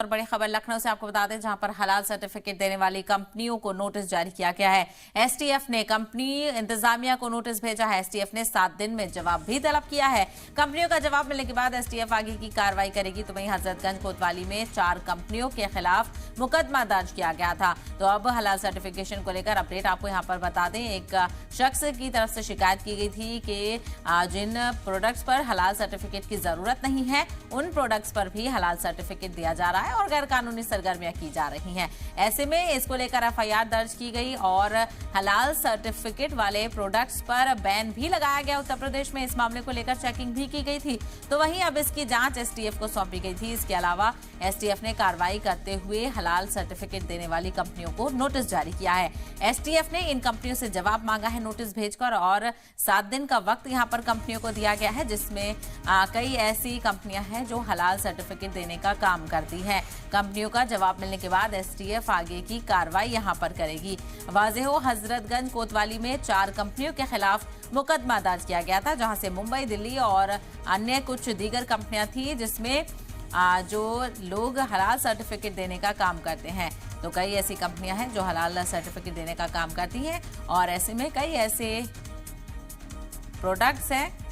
और बड़ी खबर लखनऊ से आपको बता दें, जहां पर हलाल सर्टिफिकेट देने वाली कंपनियों को नोटिस जारी किया गया है। एसटीएफ ने कंपनी इंतजामिया को नोटिस भेजा है। एसटीएफ ने 7 दिन में जवाब भी तलब किया है। कंपनियों का जवाब मिलने के बाद एसटीएफ आगे की कार्रवाई करेगी। तो वहीं हजरतगंज कोतवाली में 4 कंपनियों के खिलाफ मुकदमा दर्ज किया गया था। तो अब हलाल सर्टिफिकेशन को लेकर अपडेट आपको यहाँ पर बता दें। एक शख्स की तरफ से शिकायत की गई थी कि जिन प्रोडक्ट्स पर हलाल सर्टिफिकेट की जरूरत नहीं है, उन प्रोडक्ट्स पर भी हलाल सर्टिफिकेट दिया जा रहा है और गैर कानूनी सरगर्मियां की जा रही हैं। ऐसे में इसको लेकर एफआईआर दर्ज की गई और हलाल सर्टिफिकेट वाले प्रोडक्ट्स पर बैन भी लगाया गया। उत्तर प्रदेश में इस मामले को लेकर चेकिंग भी की गई थी। तो वहीं अब इसकी जांच एसटीएफ को सौंपी गई थी। इसके अलावा एसटीएफ ने कार्रवाई करते हुए हलाल सर्टिफिकेट देने वाली कंपनियों को नोटिस जारी किया है। एसटीएफ ने इन कंपनियों से जवाब मांगा है नोटिस भेजकर, और 7 दिन का वक्त यहां पर कंपनियों को दिया गया है, जिसमें कई ऐसी कंपनियां हैं जो हलाल सर्टिफिकेट देने का काम करती हैं। कंपनियों का जवाब मिलने के बाद एसटीएफ आगे की कार्रवाई यहां पर करेगी। वाज़ेह हो, हजरतगंज कोतवाली में 4 कंपनियों के खिलाफ मुकदमा दर्ज किया गया था, जहां से मुंबई, दिल्ली और अन्य कुछ दीगर कंपनियां थी, जिसमें जो लोग हलाल सर्टिफिकेट देने का काम करते हैं। तो कई ऐसी कंपनियां हैं जो हलाल सर्टिफिकेट देने का काम करती हैं, और ऐसे में कई ऐसे प्रोडक्ट्स हैं